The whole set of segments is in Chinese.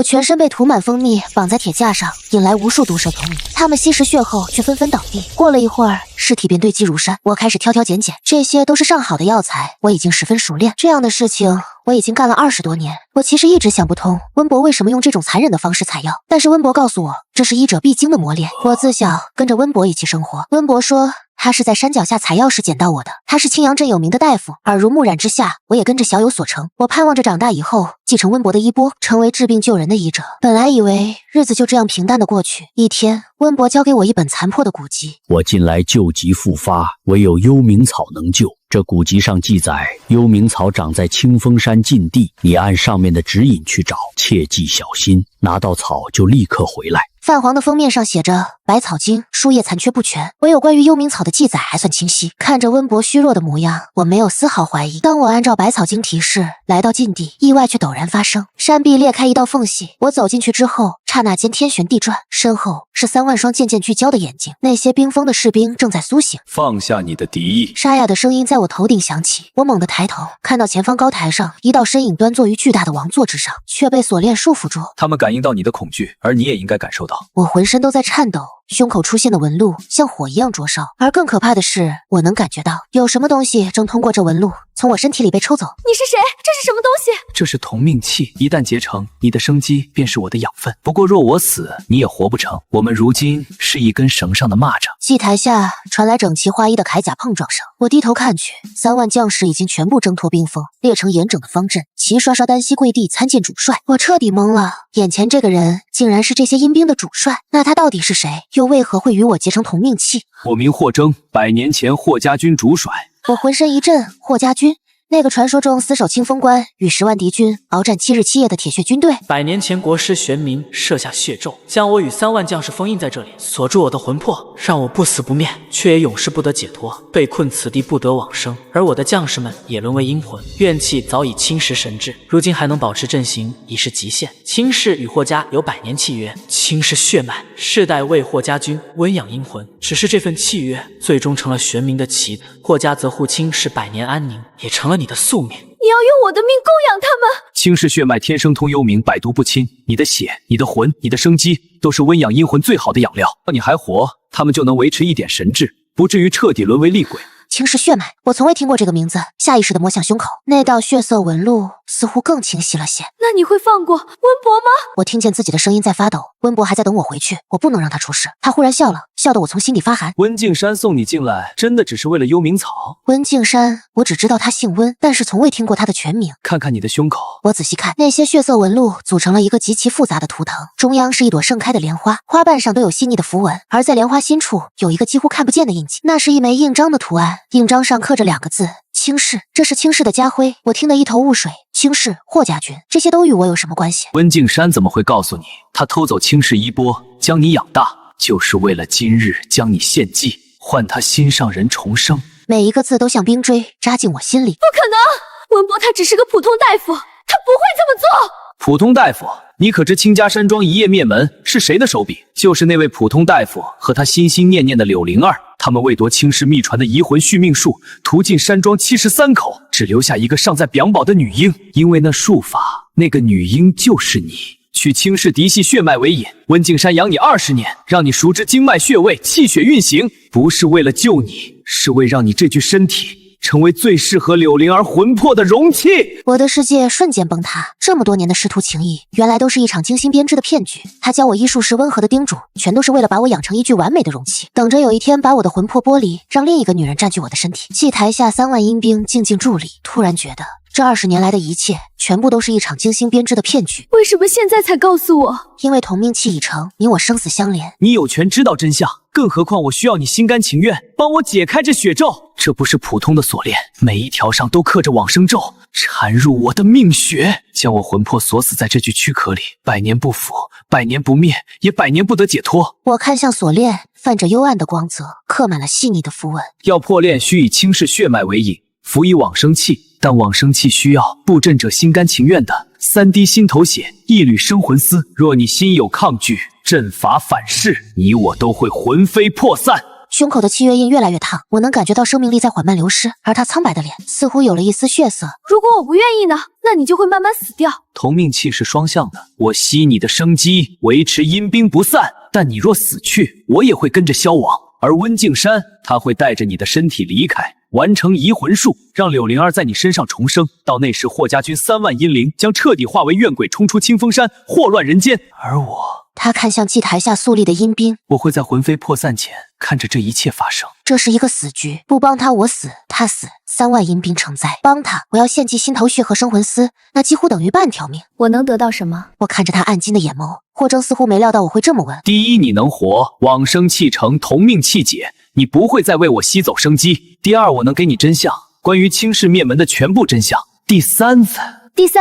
我全身被涂满蜂蜜，绑在铁架上，引来无数毒蛇吞噬。它们吸食血后，却纷纷倒地。过了一会儿，尸体便堆积如山。我开始挑挑拣拣，这些都是上好的药材，我已经十分熟练。这样的事情我已经干了20多年。我其实一直想不通，温博为什么用这种残忍的方式采药。但是温博告诉我，这是医者必经的磨练。我自小跟着温博一起生活。温博说，他是在山脚下采药时捡到我的，他是青阳镇有名的大夫，耳濡目染之下，我也跟着小有所成。我盼望着长大以后继承温博的衣钵，成为治病救人的医者。本来以为日子就这样平淡的过去，一天，温博交给我一本残破的古籍。我近来旧疾复发，唯有幽冥草能救。这古籍上记载，幽冥草长在清风山禁地，你按上面的指引去找，切记小心，拿到草就立刻回来。泛黄的封面上写着百草经，书页残缺不全，唯有关于幽冥草的记载还算清晰。看着温博虚弱的模样，我没有丝毫怀疑。当我按照百草经提示来到禁地，意外却陡然发生，山壁裂开一道缝隙。我走进去之后，刹那间天旋地转，身后是3万双渐渐聚焦的眼睛，那些冰封的士兵正在苏醒。放下你的敌意！沙哑的声音在我头顶响起，我猛地抬头，看到前方高台上一道身影端坐于巨大的王座之上，却被锁链束缚住。他们感应到你的恐惧，而你也应该感受到。我浑身都在颤抖，胸口出现的纹路像火一样灼烧，而更可怕的是，我能感觉到有什么东西正通过这纹路从我身体里被抽走。你是谁？这是什么东西？这是同命气，一旦结成，你的生机便是我的养分。不过若我死，你也活不成。我们如今是一根绳上的蚂蚱。祭台下传来整齐划一的铠甲碰撞声，我低头看去，3万将士已经全部挣脱冰封，列成严整的方阵，齐刷刷单膝跪地参见主帅。我彻底懵了，眼前这个人竟然是这些阴兵的主帅，那他到底是谁？又为何会与我结成同命气？我名霍征，100年前霍家军主帅。我浑身一震，霍家军，那个传说中死守清风关，与10万敌军鏖战7日7夜的铁血军队。100年前国师玄冥设下血咒，将我与3万将士封印在这里，锁住我的魂魄，让我不死不灭，却也永世不得解脱，被困此地不得往生。而我的将士们也沦为阴魂，怨气早已侵蚀神智，如今还能保持阵型已是极限。卿氏与霍家有100年契约，卿氏血脉世代为霍家军温养阴魂，只是这份契约最终成了玄冥的棋子，霍家则护卿氏100年安宁，也成了你的宿命。你要用我的命供养他们？卿氏血脉天生通幽冥，百毒不侵。你的血、你的魂、你的生机，都是温养阴魂最好的养料。你还活，他们就能维持一点神智，不至于彻底沦为厉鬼。卿氏血脉，我从未听过这个名字，下意识地摸向胸口，那道血色纹路似乎更清晰了些。那你会放过温博吗？我听见自己的声音在发抖，温博还在等我回去，我不能让他出事。他忽然笑了，笑得我从心底发寒。温敬山送你进来，真的只是为了幽冥草？温敬山，我只知道他姓温，但是从未听过他的全名。看看你的胸口，我仔细看，那些血色纹路组成了一个极其复杂的图腾，中央是一朵盛开的莲花，花瓣上都有细腻的符文，而在莲花心处有一个几乎看不见的印记，那是一枚印章的图案，印章上刻着2个字：卿氏。这是卿氏的家徽，我听得一头雾水。卿氏、霍家军，这些都与我有什么关系？温敬山怎么会告诉你，他偷走卿氏衣钵，将你养大，就是为了今日将你献祭，换他心上人重生？每一个字都像冰锥扎进我心里。不可能，温博他只是个普通大夫，他不会这么做。普通大夫？你可知卿家山庄一夜灭门是谁的手笔？就是那位普通大夫和他心心念念的柳灵儿，他们为夺卿氏秘传的移魂续命术，屠尽山庄73口，只留下一个尚在襁褓的女婴。因为那术法，那个女婴就是你。取卿氏嫡系血脉为引，温敬山养你20年，让你熟知经脉穴位、气血运行，不是为了救你，是为让你这具身体成为最适合柳灵儿魂魄的容器。我的世界瞬间崩塌，这么多年的师徒情谊，原来都是一场精心编织的骗局。他教我医术时温和的叮嘱，全都是为了把我养成一具完美的容器，等着有一天把我的魂魄剥离，让另一个女人占据我的身体。祭台下3万阴兵静静伫立，突然觉得这20年来的一切，全部都是一场精心编织的骗局。为什么现在才告诉我？因为同命气已成，你我生死相连。你有权知道真相，更何况我需要你心甘情愿帮我解开这血咒。这不是普通的锁链，每一条上都刻着往生咒，缠入我的命血，将我魂魄锁死在这具躯壳里，100年不腐，100年不灭，也100年不得解脱。我看向锁链，泛着幽暗的光泽，刻满了细腻的符文。要破链，需以卿氏血脉为引，辅以往生气，但往生气需要布阵者心甘情愿的3滴心头血，1缕生魂丝。若你心有抗拒，阵法反噬，你我都会魂飞魄散。胸口的契约印越来越烫，我能感觉到生命力在缓慢流失，而他苍白的脸似乎有了一丝血色。如果我不愿意呢？那你就会慢慢死掉。同命气是双向的，我吸你的生机，维持阴兵不散，但你若死去，我也会跟着消亡。而温敬山，他会带着你的身体离开，完成移魂术，让柳灵儿在你身上重生。到那时，霍家军3万阴灵将彻底化为怨鬼，冲出清风山，祸乱人间。而我，他看向祭台下肃立的阴兵，我会在魂飞魄散前看着这一切发生。这是一个死局，不帮他我死，他死，3万阴兵成灾。帮他，我要献祭心头血和生魂丝，那几乎等于半条命。我能得到什么？我看着他暗金的眼眸，霍征似乎没料到我会这么问。第一，你能活，往生气成，同命气解，你不会再为我吸走生机。第二，我能给你真相，关于青氏灭门的全部真相。第三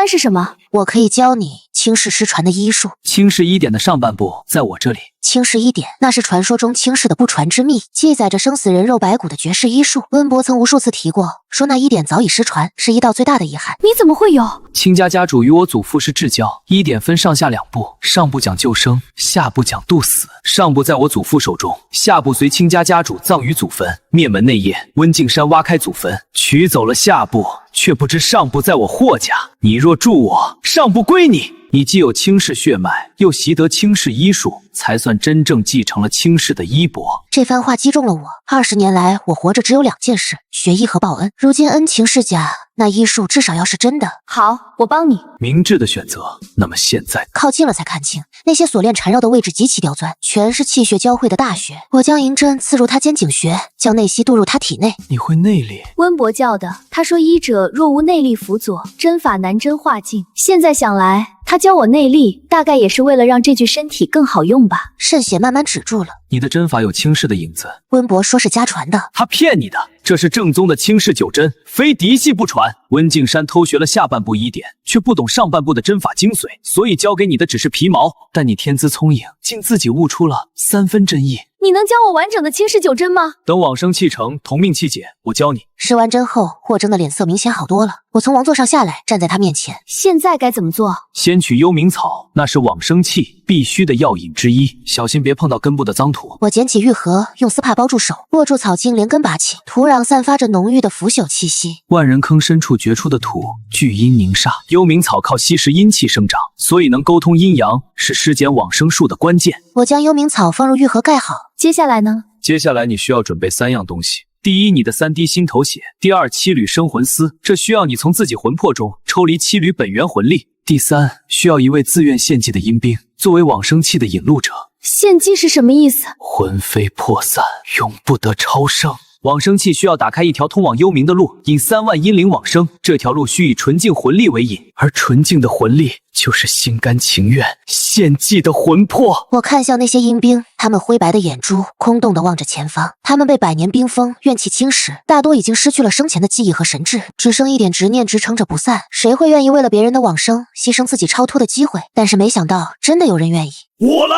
是什么？我可以教你青氏失传的医术。青氏1典的上半部在我这里。青氏1典，那是传说中青氏的不传之秘，记载着生死人肉白骨的绝世医术。温伯曾无数次提过，说那1典早已失传，是医道最大的遗憾。你怎么会有？亲家家主与我祖父是至交，1典分上下2部，上部讲救生，下部讲渡死。上部在我祖父手中，下部随亲家家主葬于祖坟。灭门那夜，温敬山挖开祖坟，取走了下部，却不知上部在我霍家。你若助我，上部归你。你既有青氏血脉，又习得青氏医术，才算真正继承了青氏的衣钵。这番话击中了我。20年来，我活着只有2件事：学医和报恩。如今恩情是假，那医术至少要是真的。好，我帮你。明智的选择。那么现在，靠近了才看清，那些锁链缠绕的位置极其刁钻，全是气血交汇的大穴。我将银针刺入他肩颈穴，将内息渡入他体内。你会内力？温伯教的。他说医者若无内力辅佐，针法难针化境。现在想来，他教我内力，大概也是为了让这具身体更好用吧。渗血慢慢止住了。你的针法有青氏的影子。温伯说是家传的，他骗你的，这是正宗的青氏九针，非嫡系不传。温敬山偷学了下半部1典，却不懂上半部的针法精髓，所以教给你的只是皮毛。但你天资聪颖，竟自己悟出了3分真意。你能教我完整的青氏9针吗？等往生气成，同命气解，我教你。施完针后，霍征的脸色明显好多了。我从王座上下来，站在他面前。现在该怎么做？先取幽冥草，那是往生气必须的药引之一，小心别碰到根部的脏土。我捡起玉盒，用丝帕包住手，握住草茎，连根拔起。土壤散发着浓郁的腐朽气息。万人坑深处掘出的土，聚阴凝煞。幽冥草靠吸食阴气生长，所以能沟通阴阳，是施减往生术的关键。我将幽冥草放入玉盒盖好。接下来呢？接下来你需要准备3样东西。第一，你的3滴心头血；第二，7缕生魂丝，这需要你从自己魂魄中抽离7缕本源魂力；第三，需要一位自愿献祭的阴兵，作为往生气的引路者。献祭是什么意思？魂飞魄散，永不得超生。往生气需要打开一条通往幽冥的路，引3万阴灵往生。这条路需以纯净魂力为引，而纯净的魂力就是心甘情愿献祭的魂魄。我看向那些阴兵，他们灰白的眼珠空洞地望着前方。他们被百年冰封，怨气侵蚀，大多已经失去了生前的记忆和神智，只剩一点执念支撑着不散。谁会愿意为了别人的往生，牺牲自己超脱的机会？但是没想到，真的有人愿意。我来！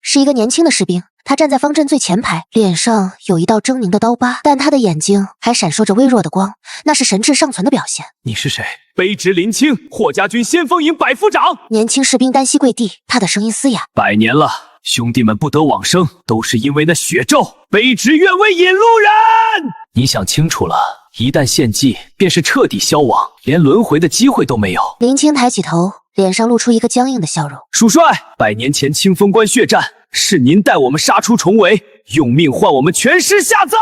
是一个年轻的士兵。他站在方阵最前排，脸上有一道狰狞的刀疤，但他的眼睛还闪烁着微弱的光，那是神智尚存的表现。你是谁？卑职林青，霍家军先锋营百夫长。年轻士兵单膝跪地，他的声音嘶哑。100年了，兄弟们不得往生，都是因为那血咒。卑职愿为引路人。你想清楚了，一旦献祭，便是彻底消亡，连轮回的机会都没有。林青抬起头，脸上露出一个僵硬的笑容。主帅，100年前清风关血战，是您带我们杀出重围，用命换我们全尸下葬。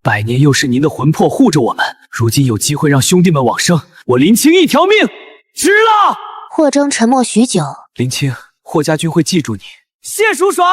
100年又是您的魂魄护着我们，如今有机会让兄弟们往生，我林青一条命值了。霍征沉默许久。林青，霍家军会记住你。谢主帅。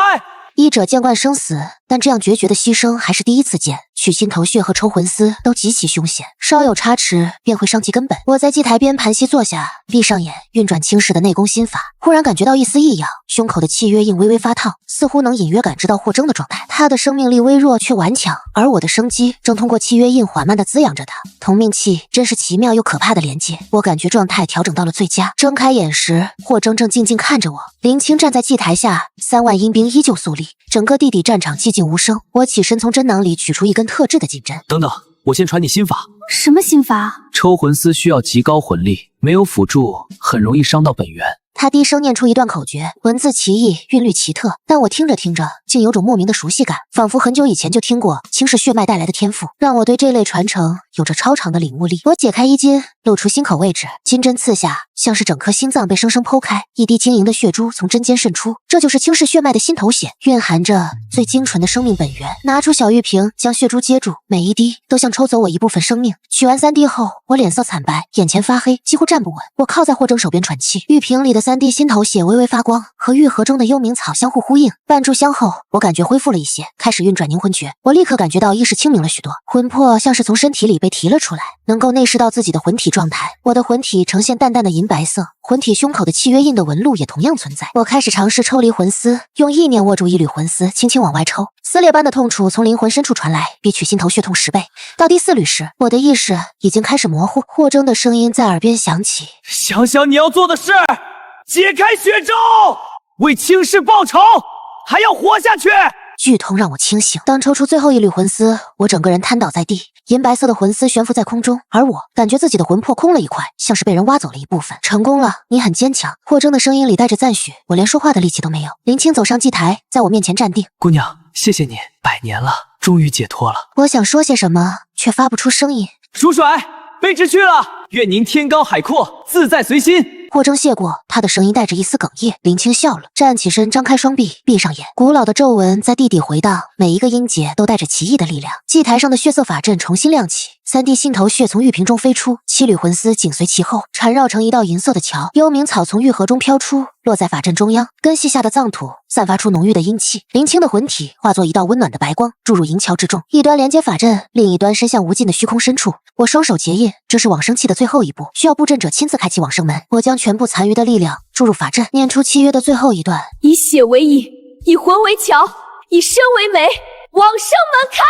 医者见惯生死，但这样决绝的牺牲还是第一次见。取心头血和抽魂丝都极其凶险，稍有差池便会伤及根本。我在祭台边盘膝坐下，闭上眼，运转青氏的内功心法。忽然感觉到一丝异样，胸口的契约印微微发烫，似乎能隐约感知到霍征的状态。他的生命力微弱却顽强，而我的生机正通过契约印缓慢地滋养着他。同命气真是奇妙又可怕的连接。我感觉状态调整到了最佳，睁开眼时，霍征正静静看着我。林青站在祭台下，3万阴兵依旧肃立，整个地底战场寂静无声。我起身从针囊里取出一根特制的金针。等等，我先传你心法。什么心法？抽魂丝需要极高魂力，没有辅助很容易伤到本源。他低声念出一段口诀，文字奇异，韵律奇特，但我听着听着，竟有种莫名的熟悉感，仿佛很久以前就听过轻视血脉带来的天赋，让我对这类传承有着超长的领悟力。我解开衣襟，露出心口位置，金针刺下，像是整颗心脏被生生剖开，一滴晶莹的血珠从针尖渗出，这就是轻视血脉的心头血，蕴含着最精纯的生命本源。拿出小玉瓶，将血珠接住，每一滴都像抽走我一部分生命。取完3滴后，我脸色惨白，眼前发黑，几乎站不稳。我靠在霍征手边喘气，玉瓶里的3滴心头血微微发光，和玉盒中的幽冥草相互呼应。半炷香后，我感觉恢复了一些，开始运转凝魂诀。我立刻感觉到意识清明了许多，魂魄像是从身体里被提了出来，能够内视到自己的魂体状态。我的魂体呈现淡淡的银白色，魂体胸口的契约印的纹路也同样存在。我开始尝试抽离魂丝，用意念握住一缕魂丝，轻轻往外抽。撕裂般的痛楚从灵魂深处传来，比取心头血痛10倍。到第4缕时，我的意识已经开始模糊，霍征的声音在耳边响起：想想你要做的事，解开血咒，为轻视报仇，还要活下去。剧痛让我清醒。当抽出最后一缕魂丝，我整个人瘫倒在地，银白色的魂丝悬浮在空中，而我感觉自己的魂魄空了一块，像是被人挖走了一部分。成功了，你很坚强。霍征的声音里带着赞许，我连说话的力气都没有。林青走上祭台，在我面前站定。姑娘，谢谢你，100年了，终于解脱了。我想说些什么，却发不出声音。主甩，卑职去了，愿您天高海阔，自在随心。霍征谢过，他的声音带着一丝哽咽。林青笑了，站起身，张开双臂，闭上眼。古老的皱纹在地底回荡，每一个音节都带着奇异的力量。祭台上的血色法阵重新亮起，3滴心头血从玉瓶中飞出，7缕魂丝紧随其后，缠绕成一道银色的桥。幽冥草从玉盒中飘出，落在法阵中央，根系下的藏土散发出浓郁的阴气。林青的魂体化作一道温暖的白光，注入银桥之中，一端连接法阵，另一端伸向无尽的虚空深处。我双手结印，这是往生器的最后一步，需要布阵者亲自开启往生门。我将全部残余的力量注入法阵，念出契约的最后一段：以血为引，以魂为桥，以身为媒，往生门开。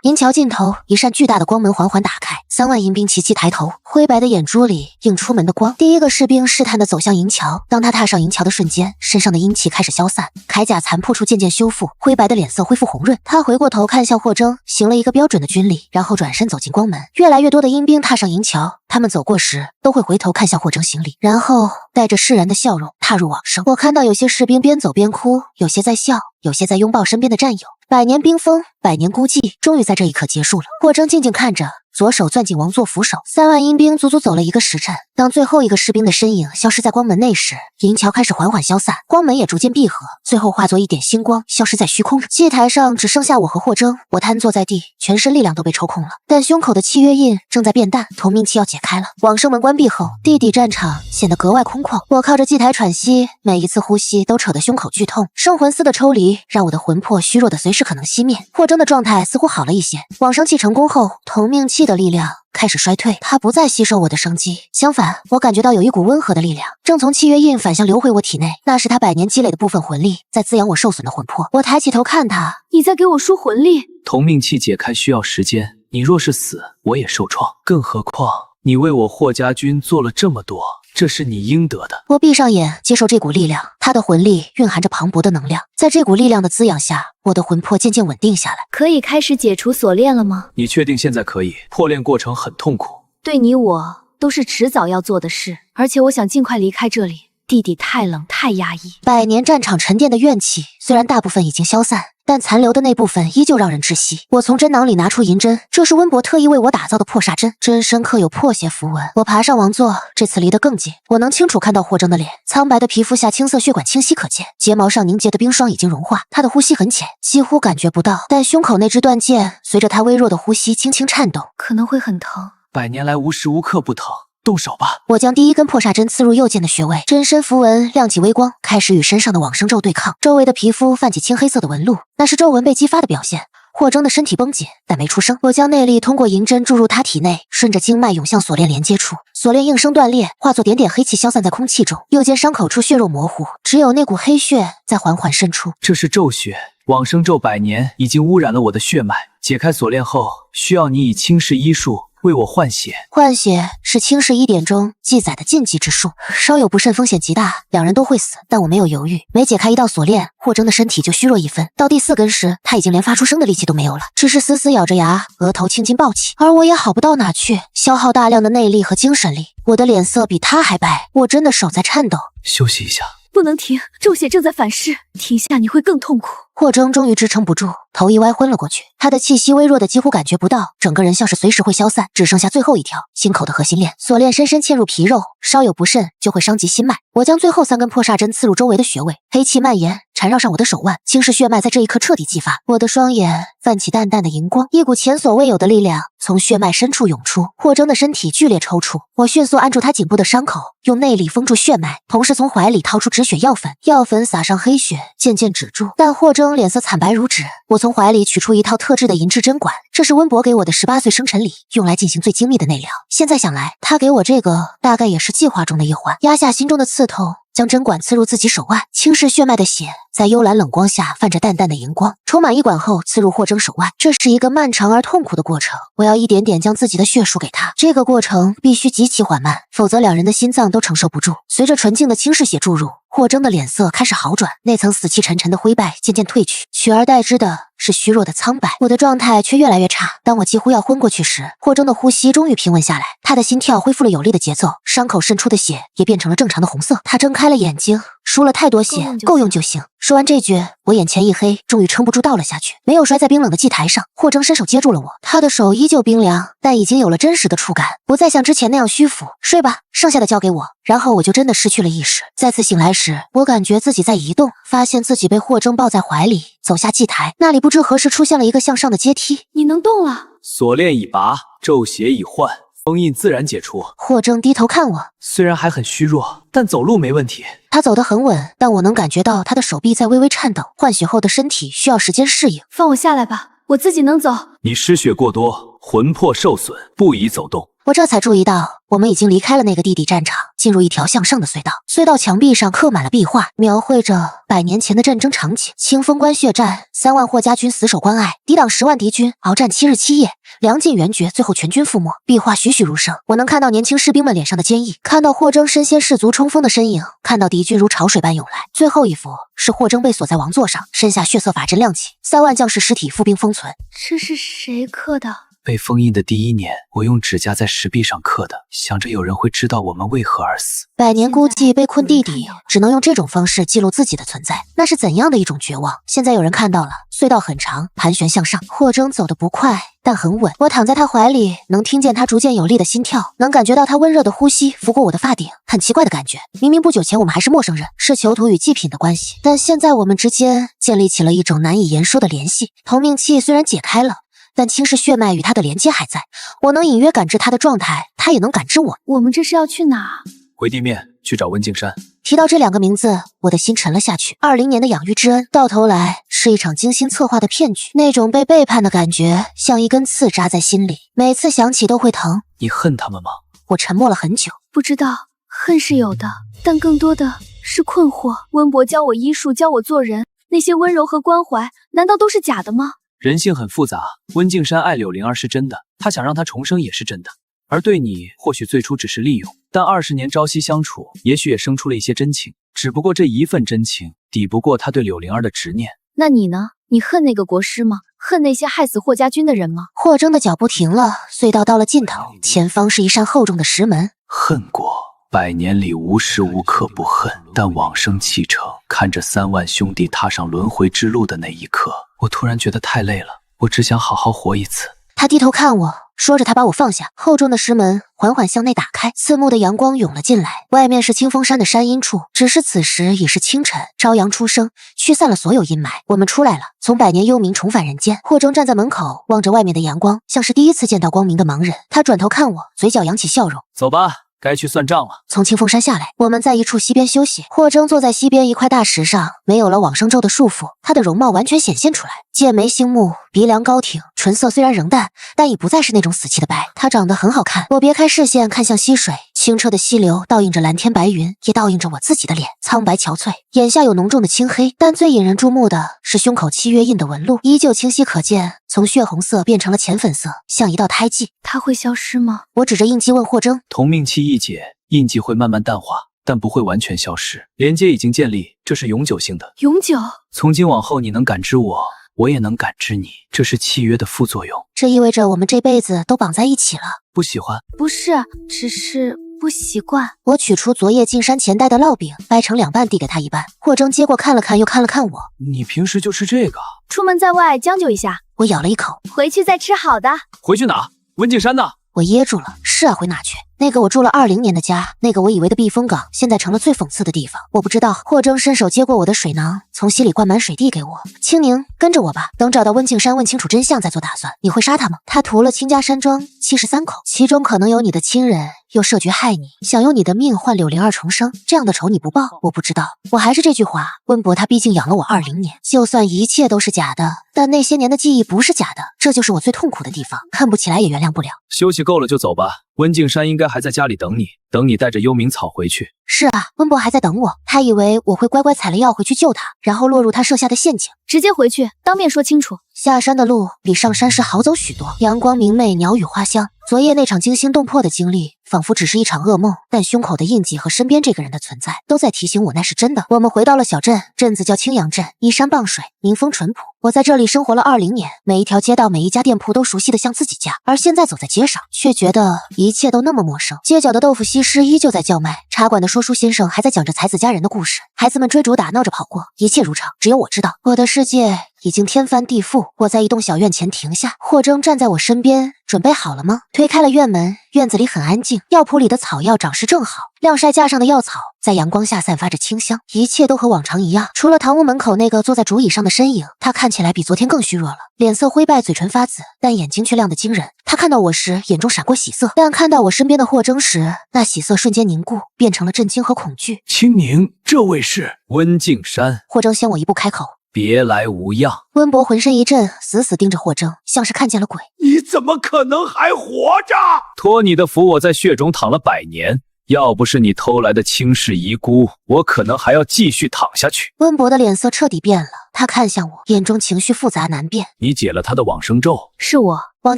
银桥尽头，一扇巨大的光门缓缓打开，3万银兵齐齐抬头，灰白的眼珠里映出门的光。第一个士兵试探地走向银桥，当他踏上银桥的瞬间，身上的阴气开始消散，铠甲残破处渐渐修复，灰白的脸色恢复红润。他回过头看向霍征，行了一个标准的军礼，然后转身走进光门。越来越多的阴兵踏上银桥，他们走过时都会回头看向霍征行礼，然后带着释然的笑容踏入往生。我看到有些士兵边走边哭，有些在笑，有些在拥抱身边的战友。100年冰封，100年孤寂，终于在这一刻结束了。霍征静静看着，左手攥紧王座扶手。3万阴兵足足走了1个时辰。当最后一个士兵的身影消失在光门内时，银桥开始缓缓消散，光门也逐渐闭合，最后化作一点星光，消失在虚空。祭台上只剩下我和霍征，我瘫坐在地，全身力量都被抽空了，但胸口的契约印正在变淡，同命器要解开了。往生门关闭后，地底战场显得格外空旷。我靠着祭台喘息，每一次呼吸都扯得胸口剧痛。圣魂丝的抽离让我的魂魄虚弱的随时可能熄灭。霍征的状态似乎好了一些。往生器成功后，同命器的力量开始衰退，它不再吸收我的生机，相反，我感觉到有一股温和的力量正从契约印反向流回我体内，那是他100年积累的部分魂力在滋养我受损的魂魄。我抬起头看他，你在给我输魂力？同命器解开需要时间，你若是死，我也受创，更何况你为我霍家军做了这么多，这是你应得的。我闭上眼，接受这股力量，他的魂力蕴含着磅礴的能量，在这股力量的滋养下，我的魂魄渐渐稳定下来。可以开始解除锁链了吗？你确定现在可以？破炼过程很痛苦，对你我都是迟早要做的事，而且我想尽快离开这里。地底太冷太压抑，100年战场沉淀的怨气虽然大部分已经消散，但残留的那部分依旧让人窒息。我从针囊里拿出银针，这是温博特意为我打造的破煞针，针身刻有破血符文。我爬上王座，这次离得更近，我能清楚看到霍征的脸，苍白的皮肤下青色血管清晰可见，睫毛上凝结的冰霜已经融化。他的呼吸很浅，几乎感觉不到，但胸口那支断剑随着他微弱的呼吸轻轻颤动。可能会很疼，100年来无时无刻不疼。动手吧！我将第一根破煞针刺入右剑的穴位，针身符文亮起微光，开始与身上的往生咒对抗。周围的皮肤泛起青黑色的纹路，那是咒文被激发的表现。霍征的身体绷紧，但没出声。我将内力通过银针注入他体内，顺着经脉涌向锁链连接处。锁链应声断裂，化作点点黑气消散在空气中。右肩伤口处血肉模糊，只有那股黑血在缓缓渗出。这是咒血，往生咒100年已经污染了我的血脉。解开锁链后，需要你以轻视医术为我换血。换血是轻视1典中记载的禁忌之术，稍有不慎风险极大，两人都会死。但我没有犹豫，每解开一道锁链，霍征的身体就虚弱1分。到第4根时，他已经连发出声的力气都没有了，只是死死咬着牙，额头青筋暴起。而我也好不到哪去，消耗大量的内力和精神力。我的脸色比他还白，我真的手在颤抖。休息一下。不能停，骤血正在反噬，停下你会更痛苦。霍征终于支撑不住，头一歪昏了过去。他的气息微弱的几乎感觉不到，整个人像是随时会消散，只剩下最后一条心口的核心链。锁链深深嵌入皮肉，稍有不慎就会伤及心脉。我将最后3根破煞针刺入周围的穴位，黑气蔓延，缠绕上我的手腕，青氏血脉在这一刻彻底激发。我的双眼泛起淡淡的荧光，一股前所未有的力量从血脉深处涌出。霍征的身体剧烈抽搐，我迅速按住他颈部的伤口，用内力封住血脉，同时从怀里掏出止血药粉，药粉洒上黑血，渐渐止住。但霍征脸色惨白如纸。我从怀里取出一套特制的银质针管，这是温伯给我的18岁生辰礼，用来进行最精密的内疗。现在想来，他给我这个大概也是计划中的一环。压下心中的刺痛，将针管刺入自己手腕，青氏血脉的血在幽蓝冷光下泛着淡淡的荧光，充满一管后刺入霍征手腕。这是一个漫长而痛苦的过程，我要一点点将自己的血输给他。这个过程必须极其缓慢，否则两人的心脏都承受不住。随着纯净的青氏血注入，霍征的脸色开始好转，那层死气沉沉的灰败渐渐褪去，取而代之的是虚弱的苍白。我的状态却越来越差，当我几乎要昏过去时，霍征的呼吸终于平稳下来，他的心跳恢复了有力的节奏，伤口渗出的血也变成了正常的红色。他睁开了眼睛，输了太多血，够用就行。说完这句，我眼前一黑，终于撑不住倒了下去，没有摔在冰冷的祭台上。霍征伸手接住了我，他的手依旧冰凉，但已经有了真实的触感，不再像之前那样虚浮。睡吧，剩下的交给我。然后我就真的失去了意识。再次醒来时，我感觉自己在移动，发现自己被霍征抱在怀里，走下祭台，那里不知何时出现了一个向上的阶梯。你能动了？锁链已拔，咒血已换，封印自然解除。霍征低头看我，虽然还很虚弱，但走路没问题。他走得很稳，但我能感觉到他的手臂在微微颤抖，换血后的身体需要时间适应。放我下来吧，我自己能走。你失血过多，魂魄受损，不宜走动。我这才注意到，我们已经离开了那个地底战场，进入一条向上的隧道。隧道墙壁上刻满了壁画，描绘着100年前的战争场景。清风关血战，3万霍家军死守关隘，抵挡10万敌军，鏖战7日7夜，粮尽援绝，最后全军覆没。壁画栩栩如生，我能看到年轻士兵们脸上的坚毅，看到霍征身先士卒冲锋的身影，看到敌军如潮水般涌来。最后一幅是霍征被锁在王座上，身下血色法阵亮起，3万将士尸体负冰封存。这是谁刻的？被封印的第1年，我用指甲在石壁上刻的，想着有人会知道我们为何而死。100年孤寂被困地底，只能用这种方式记录自己的存在，那是怎样的一种绝望？现在有人看到了，隧道很长，盘旋向上。霍征走得不快，但很稳。我躺在他怀里，能听见他逐渐有力的心跳，能感觉到他温热的呼吸拂过我的发顶。很奇怪的感觉，明明不久前我们还是陌生人，是囚徒与祭品的关系，但现在我们之间建立起了一种难以言说的联系。同命器虽然解开了，但青氏血脉与他的连接还在，我能隐约感知他的状态，他也能感知我。我们这是要去哪？回地面去找温静山。提到这2个名字，我的心沉了下去。20年的养育之恩，到头来是一场精心策划的骗局。那种被背叛的感觉，像一根刺扎在心里，每次想起都会疼。你恨他们吗？我沉默了很久。不知道，恨是有的，但更多的是困惑。温伯教我医术，教我做人，那些温柔和关怀，难道都是假的吗？人性很复杂，温静山爱柳灵儿是真的，他想让她重生也是真的，而对你或许最初只是利用，但20年朝夕相处，也许也生出了一些真情，只不过这一份真情抵不过他对柳灵儿的执念。那你呢？你恨那个国师吗？恨那些害死霍家军的人吗？霍征的脚步停了，隧道到了尽头，前方是一扇厚重的石门。恨过，100年里无时无刻不恨，但往生启程，看着3万兄弟踏上轮回之路的那一刻，我突然觉得太累了，我只想好好活一次。他低头看我，说着他把我放下，厚重的石门缓缓向内打开，刺目的阳光涌了进来。外面是清风山的山阴处，只是此时已是清晨，朝阳初升，驱散了所有阴霾。我们出来了，从100年幽冥重返人间。霍征站在门口，望着外面的阳光，像是第一次见到光明的盲人。他转头看我，嘴角扬起笑容。走吧，该去算账了。从清风山下来，我们在一处溪边休息。霍征坐在溪边一块大石上，没有了往生咒的束缚，他的容貌完全显现出来，剑眉星目，鼻梁高挺，唇色虽然仍淡，但已不再是那种死气的白。他长得很好看。我别开视线看向溪水，清澈的溪流倒映着蓝天白云，也倒映着我自己的脸，苍白憔悴，眼下有浓重的青黑，但最引人注目的是胸口契约印的纹路，依旧清晰可见，从血红色变成了浅粉色，像一道胎记。它会消失吗？我指着印记问霍征。同命器一解，印记会慢慢淡化，但不会完全消失。连接已经建立，这是永久性的。永久？从今往后，你能感知我，我也能感知你，这是契约的副作用。这意味着我们这辈子都绑在一起了。不喜欢？不是，只是不习惯。我取出昨夜进山前带的烙饼，掰成2半递给他一半。霍征接过看了看，又看了看我。你平时就吃这个？出门在外将就一下。我咬了一口，回去再吃好的。回去哪？温景山呢？我噎住了。是啊，回哪去？那个我住了20年的家，那个我以为的避风港，现在成了最讽刺的地方。我不知道。霍征伸手接过我的水囊，从溪里灌满水递给我。青宁，跟着我吧，等找到温景山，问清楚真相再做打算。你会杀他吗？他屠了倾家山庄73口，其中可能有你的亲人，又设局害你，想用你的命换柳灵儿重生，这样的仇你不报？我不知道。我还是这句话，温伯他毕竟养了我20年，就算一切都是假的，但那些年的记忆不是假的，这就是我最痛苦的地方，恨不起来也原谅不了。休息够了就走吧，温景山应该还在家里等你，等你带着幽冥草回去。是啊，温伯还在等我，他以为我会乖乖采了药回去救他，然后落入他设下的陷阱。直接回去，当面说清楚。下山的路比上山时好走许多，阳光明媚，鸟语花香。昨夜那场惊心动魄的经历，仿佛只是一场噩梦，但胸口的印记和身边这个人的存在，都在提醒我那是真的。我们回到了小镇，镇子叫青阳镇，依山傍水，民风淳朴。我在这里生活了20年，每一条街道，每一家店铺都熟悉的像自己家，而现在走在街上，却觉得一切都那么陌生。街角的豆腐西施依旧在叫卖，茶馆的说书先生还在讲着才子佳人的故事，孩子们追逐打闹着跑过，一切如常。只有我知道，我的世界已经天翻地覆。我在一栋小院前停下，霍征站在我身边，准备好了吗？推开了院门，院子里很安静，药铺里的草药长势正好，晾晒架上的药草在阳光下散发着清香，一切都和往常一样，除了堂屋门口那个坐在竹椅上的身影，他看起来比昨天更虚弱了，脸色灰败，嘴唇发紫，但眼睛却亮得惊人。他看到我时眼中闪过喜色，但看到我身边的霍征时，那喜色瞬间凝固，变成了震惊和恐惧。青宁，这位是温景山。霍征先我一步开口，别来无恙。温伯浑身一震，死死盯着霍征，像是看见了鬼。你怎么可能还活着？托你的福，我在血中躺了100年，要不是你偷来的轻视遗孤，我可能还要继续躺下去。温伯的脸色彻底变了，他看向我，眼中情绪复杂难辨。你解了他的往生咒？是我。往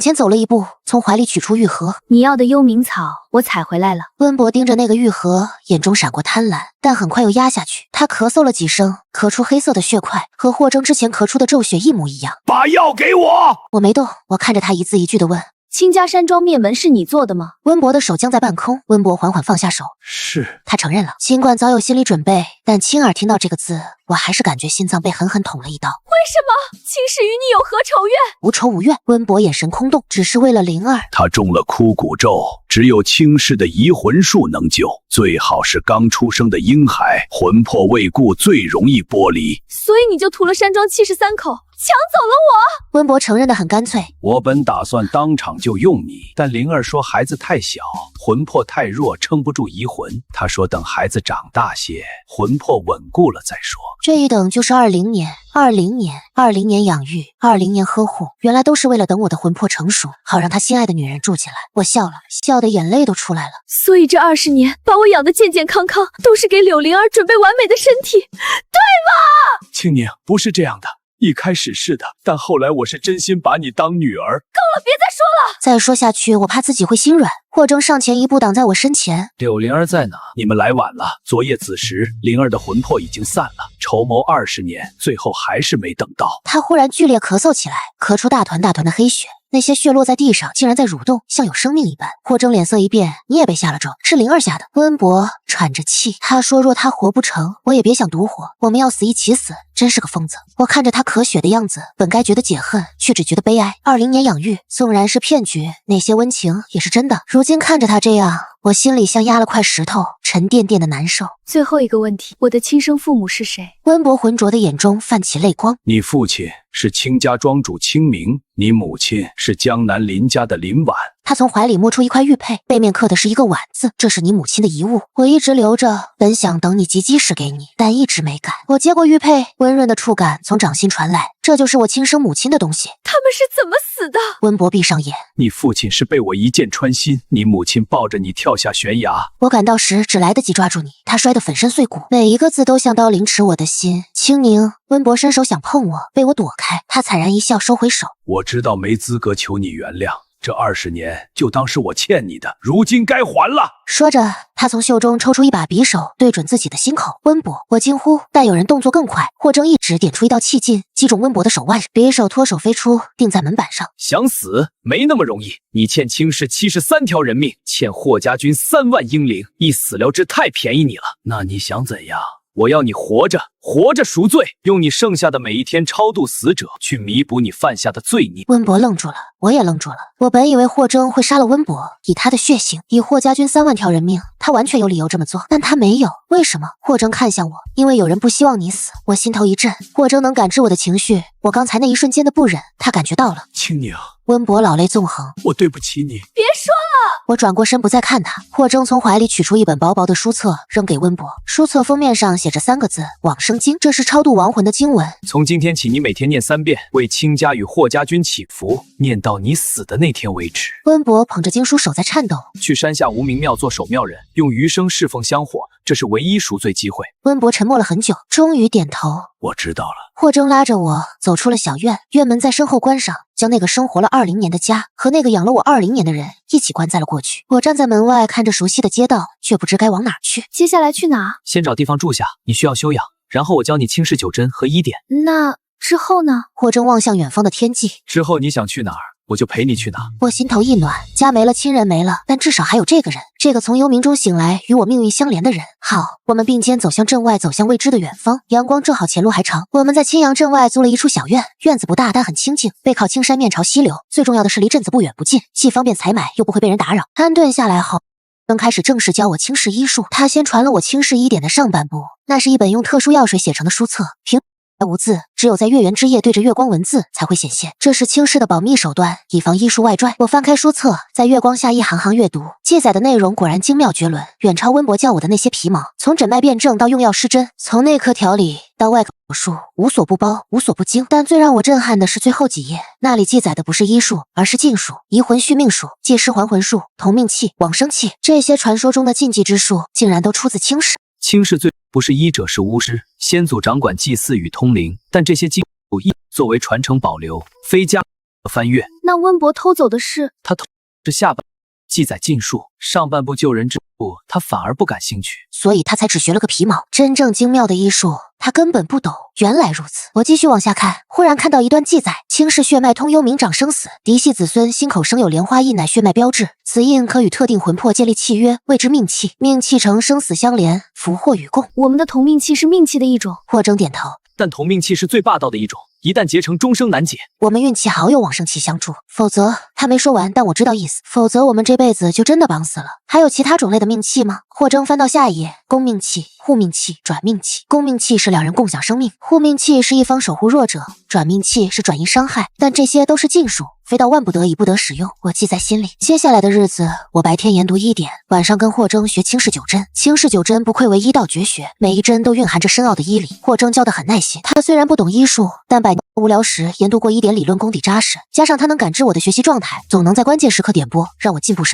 前走了一步，从怀里取出玉盒。你要的幽冥草，我采回来了。温伯盯着那个玉盒，眼中闪过贪婪，但很快又压下去。他咳嗽了几声，咳出黑色的血块，和霍征之前咳出的咒血一模一样。把药给我！我没动，我看着他一字一句地问：倾家山庄灭门是你做的吗？温伯的手僵在半空，温伯缓缓放下手。是。他承认了，尽管早有心理准备，但亲耳听到这个字，我还是感觉心脏被狠狠捅了一刀。为什么？秦氏与你有何仇怨？无仇无怨。温伯眼神空洞，只是为了灵儿。他中了枯骨咒，只有轻氏的移魂术能救，最好是刚出生的婴孩，魂魄未固，最容易剥离。所以你就屠了山庄73口，抢走了我。温伯承认的很干脆。我本打算当场就用你，但灵儿说孩子太小，魂魄太弱，撑不住移魂。她说等孩子长大些，魂魄稳固了再说。这一等就是20年，20年养育，20年呵护，原来都是为了等我的魂魄成熟，好让他心爱的女人住进来。我笑了，笑的眼泪都出来了。所以这20年把我养得健健康康，都是给柳灵儿准备完美的身体，对吗？青宁，不是这样的。一开始是的，但后来我是真心把你当女儿。够了，别再说了。再说下去，我怕自己会心软。霍征上前一步挡在我身前。柳灵儿在哪？你们来晚了。昨夜子时，灵儿的魂魄已经散了，筹谋20年，最后还是没等到。他忽然剧烈咳嗽起来，咳出大团大团的黑血。那些血落在地上，竟然在蠕动，像有生命一般。霍征脸色一变，你也被下了咒，是灵儿下的。温伯喘着气，他说若他活不成，我也别想独活，我们要死一起死。真是个疯子。我看着他咳血的样子，本该觉得解恨，却只觉得悲哀。20年养育，纵然是骗局，那些温情也是真的。如今看着他这样，我心里像压了块石头，沉甸甸的难受。最后一个问题，我的亲生父母是谁？温伯浑浊的眼中泛起泪光。你父亲是卿家庄主清明，你母亲是江南林家的林婉。他从怀里摸出一块玉佩，背面刻的是一个婉字，这是你母亲的遗物，我一直留着，本想等你及笄时给你，但一直没敢。我接过玉佩，温润的触感从掌心传来，这就是我亲生母亲的东西。他们是怎么死的？温伯闭上眼。你父亲是被我一剑穿心，你母亲抱着你跳下悬崖。我赶到时只来得及抓住你，他摔得粉身碎骨，每一个字都像刀凌迟我的心。清宁，温伯伸手想碰我，被我躲开，他惨然一笑，收回手。我知道没资格求你原谅，这20年就当是我欠你的，如今该还了。说着，他从袖中抽出一把匕首，对准自己的心口。温博，我惊呼，但有人动作更快。霍征一指点出一道气劲，击中温博的手腕，匕首脱手飞出，定在门板上。想死没那么容易，你欠卿氏73条人命，欠霍家军3万英灵，一死了之太便宜你了。那你想怎样？我要你活着赎罪，用你剩下的每一天超度死者，去弥补你犯下的罪孽。温博愣住了，我也愣住了。我本以为霍征会杀了温博，以他的血性，以霍家军3万条人命，他完全有理由这么做，但他没有。为什么？霍征看向我，因为有人不希望你死。我心头一震，霍征能感知我的情绪，我刚才那一瞬间的不忍，他感觉到了。青宁，温博老泪纵横，我对不起你。别说了！我转过身不再看他。霍征从怀里取出一本薄薄的书册，扔给温博。书册封面上写着3个字：往生经，这是超度亡魂的经文。从今天起，你每天念3遍，为卿家与霍家军祈福，念到你死的那天为止。温博捧着经书，手在颤抖。去山下无名庙做守庙人，用余生侍奉香火，这是唯一赎罪机会。温博沉默了很久，终于点头。我知道了。霍征拉着我走出了小院，院门在身后关上，将那个生活了20年的家和那个养了我20年的人一起关在了过去。我站在门外看着熟悉的街道，却不知该往哪儿去。接下来去哪？先找地方住下，你需要休养，然后我教你轻视九针和医典。那之后呢？霍征望向远方的天际。之后你想去哪儿，我就陪你去哪。我心头一暖，家没了，亲人没了，但至少还有这个人，这个从幽冥中醒来，与我命运相连的人。好，我们并肩走向镇外，走向未知的远方。阳光正好，前路还长。我们在青阳镇外租了一处小院，院子不大，但很清静，背靠青山，面朝溪流。最重要的是离镇子不远不近，既方便采买，又不会被人打扰。安顿下来后，刚开始正式教我轻视医术。他先传了我轻视医典的上半部，那是一本用特殊药水写成的书册，平无字，只有在月圆之夜对着月光文字才会显现，这是轻视的保密手段，以防医术外传。我翻开书册，在月光下一行行阅读，记载的内容果然精妙绝伦，远超温博教我的那些皮毛。从诊脉辨证到用药施针，从内科调理到外科手术，无所不包，无所不精。但最让我震撼的是最后几页，那里记载的不是医术，而是禁术、移魂续命术、借尸还魂术、同命器、往生器，这些传说中的禁忌之术，竟然都出自轻视。轻视最不是医者是巫师，先祖掌管祭祀与通灵，但这些禁术亦作为传承保留，非加翻阅。那温博偷走的是？他偷是下半记载禁术，上半部救人之术他反而不感兴趣，所以他才只学了个皮毛。真正精妙的医术他根本不懂。原来如此，我继续往下看，忽然看到一段记载：轻视血脉通幽冥长生死，嫡系子孙心口生有莲花印，乃血脉标志，此印可与特定魂魄建立契约，谓之命器。命器成生死相连，福祸与共。我们的同命器是命器的一种。霍征点头。但同命器是最霸道的一种，一旦结成，终生难解。我们运气好，有往生期相助，否则……他没说完，但我知道意思。否则我们这辈子就真的绑死了。还有其他种类的命器吗？霍征翻到下一页，公命器、护命器、转命器。公命器是两人共享生命，护命器是一方守护弱者，转命器是转移伤害。但这些都是禁术，非到万不得已不得使用，我记在心里。接下来的日子，我白天研读医典，晚上跟霍征学轻视九针。轻视九针不愧为医道绝学，每一针都蕴含着深奥的医理。霍征教得很耐心，他虽然不懂医术，但百年无聊时研读过医典理论，功底扎实。加上他能感知我的学习状态，总能在关键时刻点拨，让我进步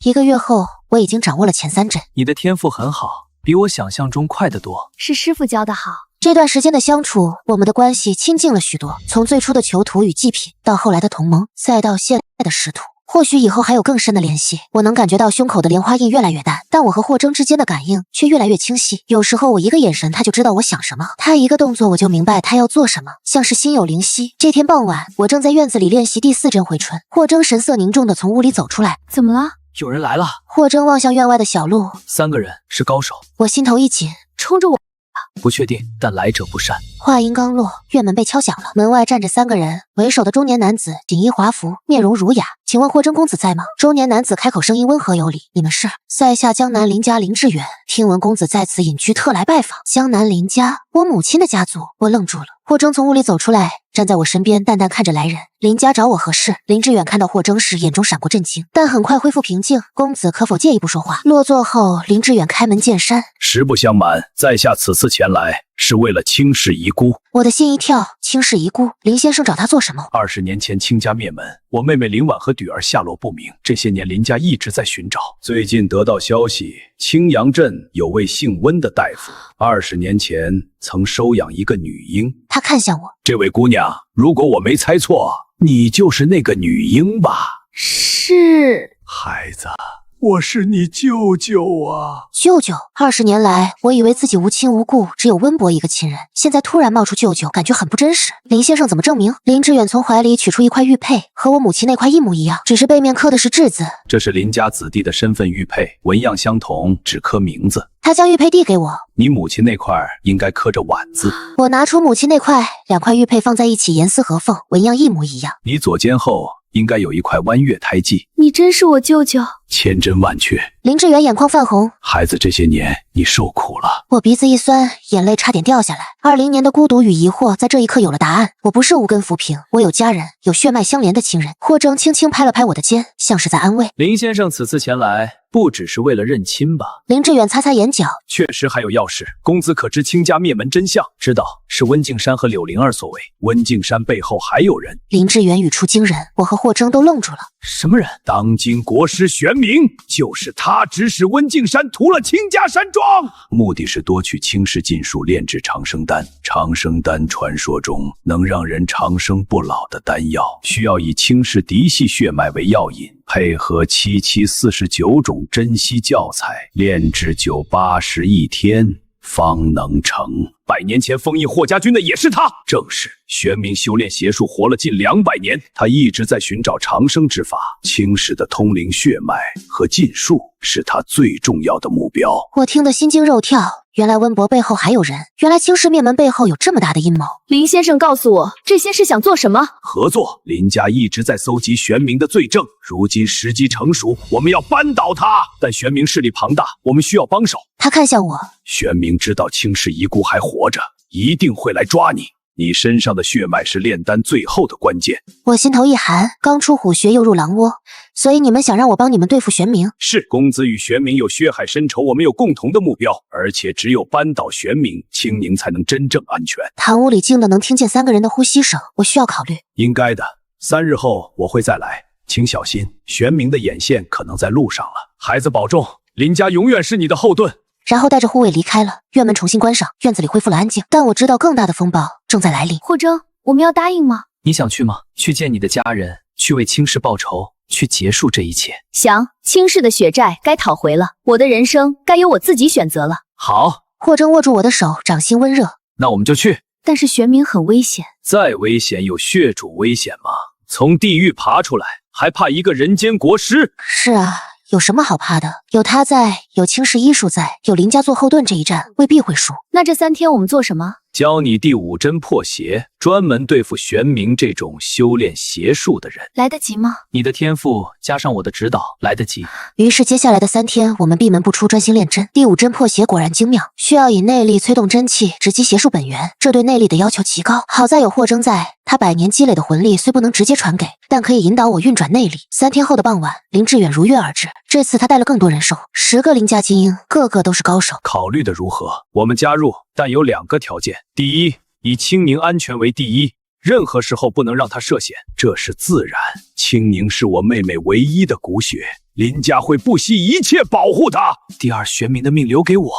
1个月后，我已经掌握了前3针。你的天赋很好，比我想象中快得多。是师傅教的好。这段时间的相处，我们的关系亲近了许多，从最初的囚徒与祭品，到后来的同盟，再到现在的师徒。或许以后还有更深的联系。我能感觉到胸口的莲花印越来越淡，但我和霍征之间的感应却越来越清晰。有时候我一个眼神，他就知道我想什么；他一个动作，我就明白他要做什么，像是心有灵犀。这天傍晚，我正在院子里练习第4针回春，霍征神色凝重地从屋里走出来。怎么了？有人来了。霍征望向院外的小路，3个人，是高手。我心头一紧，冲着我。不确定，但来者不善。话音刚落，院门被敲响了，门外站着3个人，为首的中年男子锦衣华服，面容儒雅。请问霍征公子在吗？中年男子开口，声音温和有礼。你们是？塞下江南林家林志远，听闻公子在此隐居，特来拜访。江南林家，我母亲的家族。我愣住了。霍征从屋里走出来，站在我身边，淡淡看着来人。林家找我何事？林志远看到霍征时，眼中闪过震惊，但很快恢复平静。公子可否借一步说话？落座后，林志远开门见山。实不相瞒，在下此次前来是为了轻视遗孤。我的心一跳，轻视遗孤，林先生找他做什么？20年前亲家灭门，我妹妹林婉和女儿下落不明，这些年林家一直在寻找。最近得到消息，青阳镇有位姓温的大夫，20年前曾收养一个女婴。他看向我，这位姑娘，如果我没猜错，你就是那个女婴吧？是。是孩子，我是你舅舅啊！舅舅，20年来，我以为自己无亲无故，只有温博一个亲人，现在突然冒出舅舅，感觉很不真实。林先生怎么证明？林志远从怀里取出一块玉佩，和我母亲那块一模一样，只是背面刻的是质字。这是林家子弟的身份玉佩，纹样相同，只刻名字。他将玉佩递给我，你母亲那块应该刻着婉字。我拿出母亲那块，2块玉佩放在一起，严丝合缝，纹样一模一样。你左肩后应该有一块弯月胎记。你真是我舅舅？千真万确。林志远眼眶泛红，孩子，这些年你受苦了。我鼻子一酸，眼泪差点掉下来。20年的孤独与疑惑，在这一刻有了答案。我不是无根浮萍，我有家人，有血脉相连的亲人。霍征轻轻拍了拍我的肩，像是在安慰。林先生此次前来，不只是为了认亲吧？林志远擦擦眼角，确实还有要事。公子可知亲家灭门真相？知道是温敬山和柳灵儿所为。温敬山背后还有人。林志远语出惊人，我和霍征都愣住了。什么人？当今国师玄冥，就是他指使温敬山屠了倾家山庄，目的是夺取倾世禁术，炼制长生丹。长生丹传说中能让人长生不老的丹药，需要以倾世嫡系血脉为药引，配合749种珍稀教材，炼制981天方能成。100年前封印霍家军的也是他，正是玄冥修炼邪术活了近200年，他一直在寻找长生之法。倾世的通灵血脉和禁术是他最重要的目标。我听得心惊肉跳，原来温博背后还有人，原来倾世灭门背后有这么大的阴谋。林先生告诉我，这些是想做什么？合作。林家一直在搜集玄冥的罪证，如今时机成熟，我们要扳倒他。但玄冥势力庞大，我们需要帮手。他看向我，玄冥知道倾世遗孤还活着，一定会来抓你。你身上的血脉是炼丹最后的关键。我心头一寒，刚出虎穴又入狼窝，所以你们想让我帮你们对付玄冥？是，公子与玄冥有血海深仇，我们有共同的目标，而且只有扳倒玄冥，青宁才能真正安全。堂屋里静的能听见3个人的呼吸声，我需要考虑。应该的，3日后我会再来，请小心，玄冥的眼线可能在路上了。孩子保重，林家永远是你的后盾。然后带着护卫离开了，院门重新关上，院子里恢复了安静。但我知道更大的风暴正在来临。霍征，我们要答应吗？你想去吗？去见你的家人，去为倾世报仇，去结束这一切。想，倾世的血债该讨回了，我的人生该由我自己选择了。好，霍征握住我的手，掌心温热。那我们就去。但是玄冥很危险。再危险有血主危险吗？从地狱爬出来，还怕一个人间国师？是啊，有什么好怕的？有他在，有倾世医术在，有林家做后盾，这一战未必会输。那这3天我们做什么？教你第5针破邪，专门对付玄冥这种修炼邪术的人。来得及吗？你的天赋加上我的指导，来得及。于是接下来的3天，我们闭门不出，专心练针。第5针破邪果然精妙，需要以内力催动真气，直击邪术本源，这对内力的要求极高。好在有霍征在，他100年积累的魂力虽不能直接传给，但可以引导我运转内力。3天后的傍晚，林志远如约而至。这次他带了更多人手，10个林家精英，个个都是高手。考虑的如何？我们加入，但有2个条件。第一，以青宁安全为第一，任何时候不能让她涉险，这是自然。青宁是我妹妹唯一的骨血，林家会不惜一切保护她。第二，玄冥的命留给我，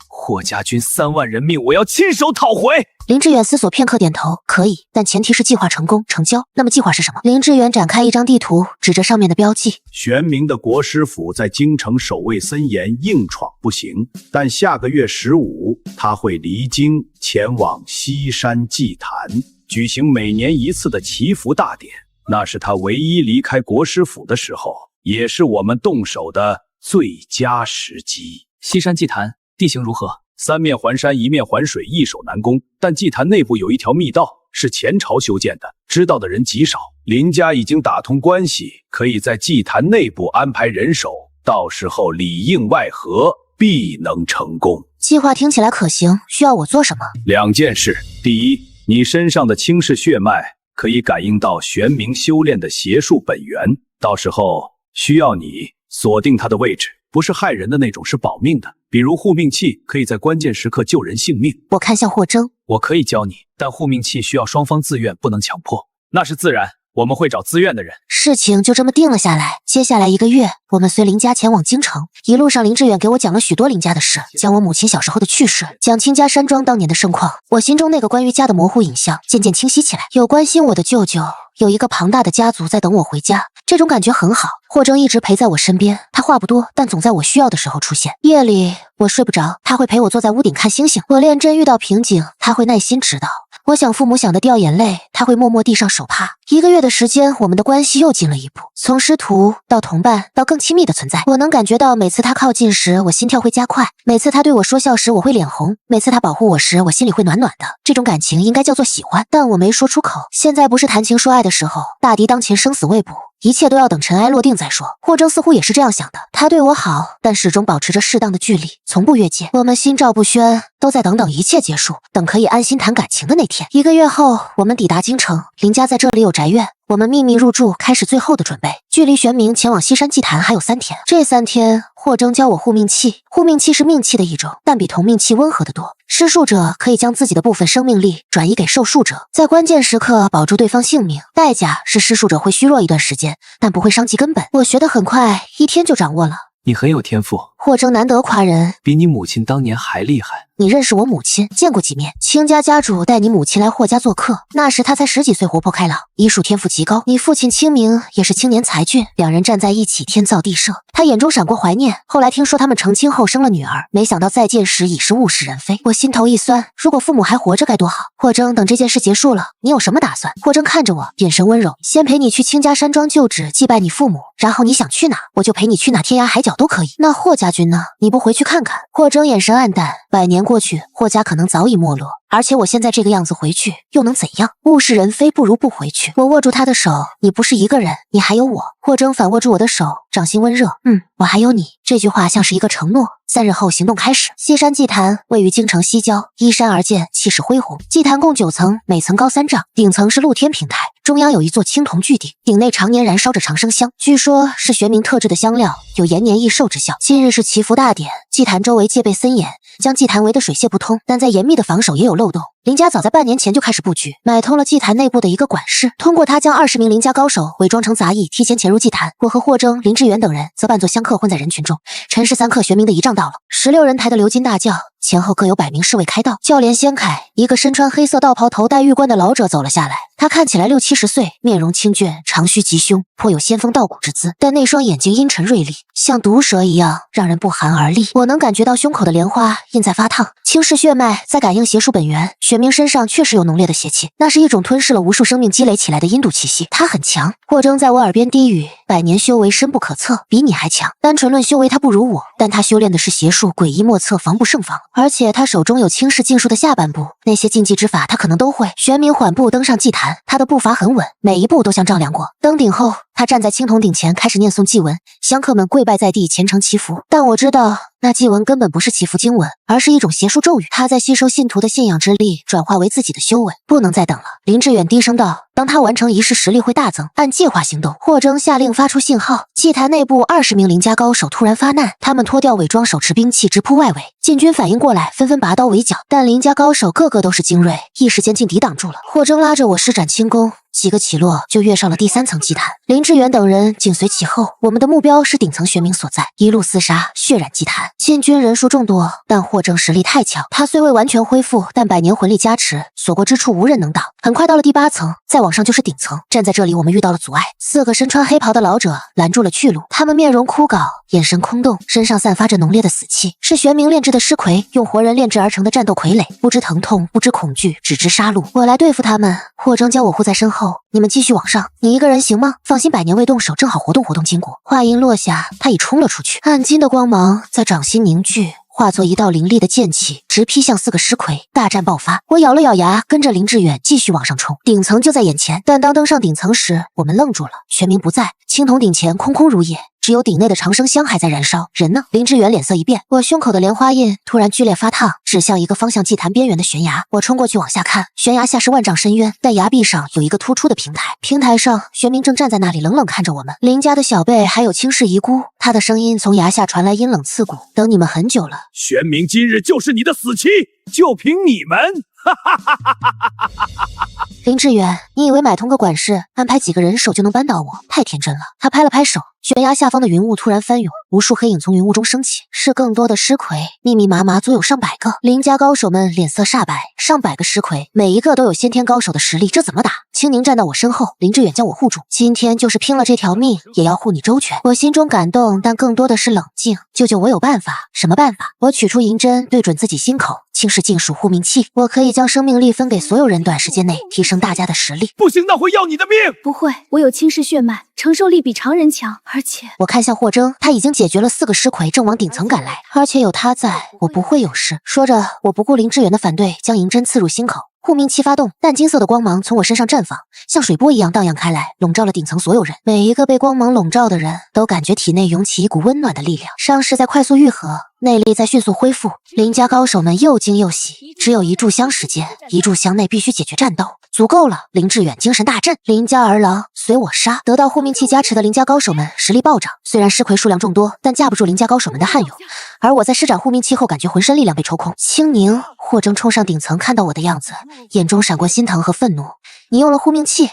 霍家军3万人命，我要亲手讨回。林志远思索片刻，点头，可以，但前提是计划成功成交。那么计划是什么？林志远展开一张地图，指着上面的标记。玄冥的国师府在京城守卫森严，硬闯不行。但下个月15，他会离京前往西山祭坛，举行每年1次的祈福大典。那是他唯一离开国师府的时候，也是我们动手的最佳时机。西山祭坛地形如何？3面环山，1面环水，易守难攻。但祭坛内部有一条密道，是前朝修建的，知道的人极少。林家已经打通关系，可以在祭坛内部安排人手，到时候里应外合，必能成功。计划听起来可行，需要我做什么？2件事。第一，你身上的倾世血脉可以感应到玄冥修炼的邪术本源，到时候需要你锁定它的位置，不是害人的那种，是保命的。比如护命器，可以在关键时刻救人性命。我看向霍征，我可以教你，但护命器需要双方自愿，不能强迫。那是自然，我们会找自愿的人。事情就这么定了下来。接下来1个月，我们随林家前往京城。一路上，林志远给我讲了许多林家的事，讲我母亲小时候的趣事，讲清家山庄当年的盛况。我心中那个关于家的模糊影像渐渐清晰起来。有关心我的舅舅，有一个庞大的家族在等我回家，这种感觉很好。霍征一直陪在我身边，他话不多，但总在我需要的时候出现。夜里我睡不着，他会陪我坐在屋顶看星星。我练针遇到瓶颈，他会耐心指导。我想父母想的掉眼泪，他会默默递上手帕。1个月的时间，我们的关系又进了一步，从师徒到同伴到更亲密的存在。我能感觉到每次他靠近时，我心跳会加快；每次他对我说笑时，我会脸红；每次他保护我时，我心里会暖暖的。这种感情应该叫做喜欢，但我没说出口。现在不是谈情说爱的时候，大敌当前，生死未卜。一切都要等尘埃落定再说。霍征似乎也是这样想的，他对我好，但始终保持着适当的距离，从不越界。我们心照不宣，都在等一切结束，等可以安心谈感情的那天。1个月后，我们抵达京城，林家在这里有宅院，我们秘密入住，开始最后的准备。距离玄冥前往西山祭坛还有3天，这3天，霍征教我护命器。护命器是命器的一种，但比同命器温和得多。施术者可以将自己的部分生命力转移给受术者，在关键时刻保住对方性命，代价是施术者会虚弱一段时间，但不会伤及根本。我学得很快，1天就掌握了。你很有天赋，霍征难得夸人，比你母亲当年还厉害。你认识我母亲，见过几面。清家家主带你母亲来霍家做客，那时她才10几岁，活泼开朗，医术天赋极高。你父亲清明也是青年才俊，2人站在一起，天造地设。他眼中闪过怀念。后来听说他们成亲后生了女儿，没想到再见时已是物是人非。我心头一酸，如果父母还活着该多好。霍征，等这件事结束了，你有什么打算？霍征看着我，眼神温柔。先陪你去清家山庄旧址祭拜你父母，然后你想去哪，我就陪你去哪，天涯海角都可以。那霍家军呢？你不回去看看？霍征眼神黯淡，100年过去，霍家可能早已没落，而且我现在这个样子回去又能怎样？物是人非，不如不回去。我握住他的手，你不是一个人，你还有我。霍征反握住我的手，掌心温热。我还有你。这句话像是一个承诺。3日后行动开始。西山祭坛位于京城西郊，依山而建，气势恢宏。祭坛共9层，每层高3丈，顶层是露天平台，中央有一座青铜巨鼎，鼎内常年燃烧着长生香，据说是玄冥特制的香料，有延年益寿之效。今日是祈福大典，祭坛周围戒备森严，将祭坛围得水泄不通，但在严密的防守也有漏洞。林家早在半年前就开始布局，买通了祭坛内部的一个管事，通过他将20名林家高手伪装成杂役，提前潜入祭坛。我和霍征、林志远等人则扮作香客混在人群中。辰时3刻，玄冥的仪仗到了，16人抬的鎏金大轿，前后各有100名侍卫开道。轿帘掀开，一个身穿黑色道袍、头戴玉冠的老者走了下来。他看起来60、70岁，面容清俊，长须及胸，颇有仙风道骨之姿，但那双眼睛阴沉锐利，像毒蛇一样，让人不寒而栗。我能感觉到胸口的莲花印在发烫，轻视血脉在感应邪术本源。玄冥身上确实有浓烈的邪气，那是一种吞噬了无数生命积累起来的阴毒气息，他很强。霍征在我耳边低语：100年修为深不可测，比你还强。单纯论修为他不如我，但他修炼的是邪术，诡异莫测，防不胜防。而且他手中有轻视禁术的下半部，那些禁忌之法他可能都会。玄冥缓步登上祭坛，他的步伐很稳，每一步都像丈量过。登顶后，他站在青铜鼎前，开始念诵祭文，香客们跪拜在地，虔诚祈福。但我知道那祭文根本不是祈福经文，而是一种邪术咒语。他在吸收信徒的信仰之力，转化为自己的修为。不能再等了。林志远低声道：当他完成仪式，实力会大增，按计划行动。霍征下令发出信号，祭坛内部20名林家高手突然发难，他们脱掉伪装，手持兵器直扑外围。禁军反应过来，纷纷拔刀围剿，但林家高手个个都是精锐，一时间竟抵挡住了。霍征拉着我施展轻功，几个起落就跃上了第3层祭坛，林志远等人紧随其后。我们的目标是顶层玄冥所在，一路厮杀，血染祭坛。禁军人数众多，但霍征实力太强，他虽未完全恢复，但100年魂力加持，所过之处无人能挡。很快到了第8层，再往上就是顶层。站在这里，我们遇到了阻碍，4个身穿黑袍的老者拦住了去路，他们面容枯槁，眼神空洞，身上散发着浓烈的死气，是玄冥炼制的尸魁，用活人炼制而成的战斗傀儡，不知疼痛，不知恐惧，只知杀戮。我来对付他们。霍征将我护在身后，你们继续往上，你一个人行吗？放心，100年未动手，正好活动活动筋骨。话音落下，他已冲了出去，暗金的光芒在掌心凝聚，化作一道凌厉的剑气，直劈向4个尸魁。大战爆发，我咬了咬牙，跟着林志远继续往上冲。顶层就在眼前，但当登上顶层时，我们愣住了。玄冥不在，青铜鼎前空空如也，只有鼎内的长生香还在燃烧。人呢？林志远脸色一变，我胸口的莲花印突然剧烈发烫，指向一个方向祭坛边缘的悬崖。我冲过去往下看，悬崖下是万丈深渊，但崖壁上有一个突出的平台，平台上玄冥正站在那里冷冷看着我们。林家的小辈还有轻视遗孤，他的声音从崖下传来，阴冷刺骨：等你们很久了。玄冥今日就是你的死期，就凭你们林志远，你以为买通个管事，安排几个人手就能扳倒我？太天真了。他拍了拍手，悬崖下方的云雾突然翻涌，无数黑影从云雾中升起，是更多的尸魁，密密麻麻，足有上百个。林家高手们脸色煞白，上百个尸魁，每一个都有先天高手的实力，这怎么打？青宁站到我身后，林志远将我护住。今天就是拼了这条命，也要护你周全。我心中感动，但更多的是冷静。舅舅，我有办法。什么办法？我取出银针，对准自己心口，轻视禁术护命器。我可以将生命力分给所有人，短时间内提升大家的实力。不行，那会要你的命。不会，我有轻视血脉，承受力比常人强，而且……我看向霍征，他已经解决了4个尸魁，正往顶层赶来，而且有他在，我不会有事。说着，我不顾林志远的反对，将银针刺入心口。护命器发动，淡金色的光芒从我身上绽放，像水波一样荡漾开来，笼罩了顶层所有人。每一个被光芒笼罩的人都感觉体内涌起一股温暖的力量，伤势在快速愈合，内力在迅速恢复。林家高手们又惊又喜，只有1炷香时间，1炷香内必须解决战斗，足够了。林志远精神大振，林家儿郎随我杀。得到护命器加持的林家高手们实力暴涨，虽然尸魁数量众多，但架不住林家高手们的悍勇。而我在施展护命器后，感觉浑身力量被抽空。青宁，霍征冲上顶层，看到我的样子，眼中闪过心疼和愤怒。你用了护命器？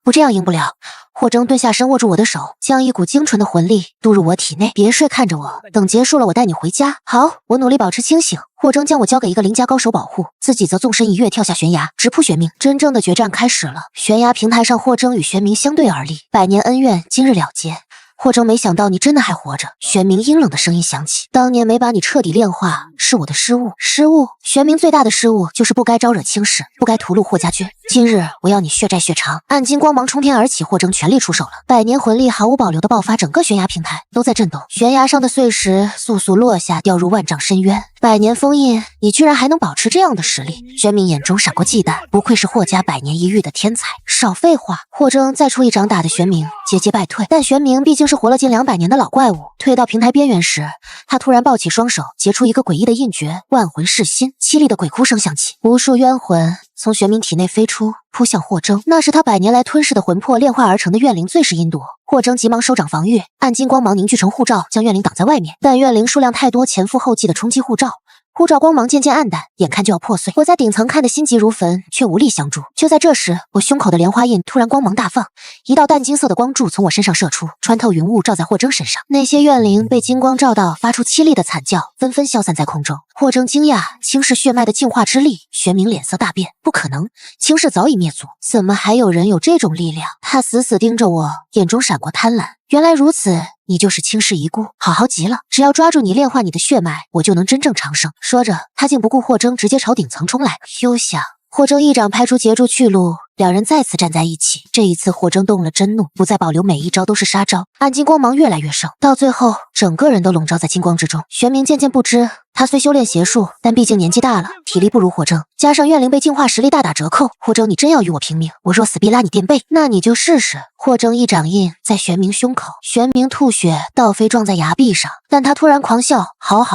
不这样赢不了。霍征蹲下身握住我的手，将一股精纯的魂力渡入我体内。别睡，看着我，等结束了我带你回家。好，我努力保持清醒。霍征将我交给一个林家高手保护，自己则纵身一跃跳下悬崖，直扑玄冥。真正的决战开始了。悬崖平台上，霍征与玄冥相对而立，百年恩怨今日了结。霍征，没想到你真的还活着。玄冥阴冷的声音响起，当年没把你彻底炼化，是我的失误。失误？玄冥最大的失误就是不该招惹轻视，不该屠戮霍家军。今日我要你血债血偿。暗金光芒冲天而起，霍征全力出手了，百年魂力毫无保留的爆发，整个悬崖平台都在震动，悬崖上的碎石簌簌落下，掉入万丈深渊。百年封印，你居然还能保持这样的实力？玄冥眼中闪过忌惮，不愧是霍家百年一遇的天才。少废话！霍征再出一掌打的玄冥节节败退，但玄冥毕竟是活了近200年的老怪物，退到平台边缘时，他突然抱起双手，结出一个诡异的印诀，万魂噬心。凄厉的鬼哭声响起，无数冤魂从玄冥体内飞出，扑向霍征。那是他百年来吞噬的魂魄炼化而成的怨灵，最是阴毒。霍征急忙收掌防御，暗金光芒凝聚成护罩，将怨灵挡在外面。但怨灵数量太多，前赴后继的冲击护罩，护罩光芒渐渐暗淡，眼看就要破碎。我在顶层看得心急如焚，却无力相助。就在这时，我胸口的莲花印突然光芒大放，一道淡金色的光柱从我身上射出，穿透云雾照在霍征身上。那些怨灵被金光照到，发出凄厉的惨叫，纷纷消散在空中。霍征惊讶，轻视血脉的净化之力。玄冥脸色大变，不可能，轻视早已灭族，怎么还有人有这种力量？他死死盯着我，眼中闪过贪婪。原来如此，你就是轻视遗孤，好好极了，只要抓住你炼化你的血脉，我就能真正长生。说着，他竟不顾霍征，直接朝顶层冲来。休想！霍征一掌拍出截住去路，两人再次站在一起。这一次，霍征动了真怒，不再保留每一招都是杀招，暗金光芒越来越盛，到最后，整个人都笼罩在金光之中。玄冥渐渐不知，他虽修炼邪术，但毕竟年纪大了，体力不如霍征，加上怨灵被净化，实力大打折扣。霍征，你真要与我拼命？我若死必拉你垫背，那你就试试。霍征一掌印在玄冥胸口，玄冥吐血倒飞撞在崖壁上，但他突然狂笑：好，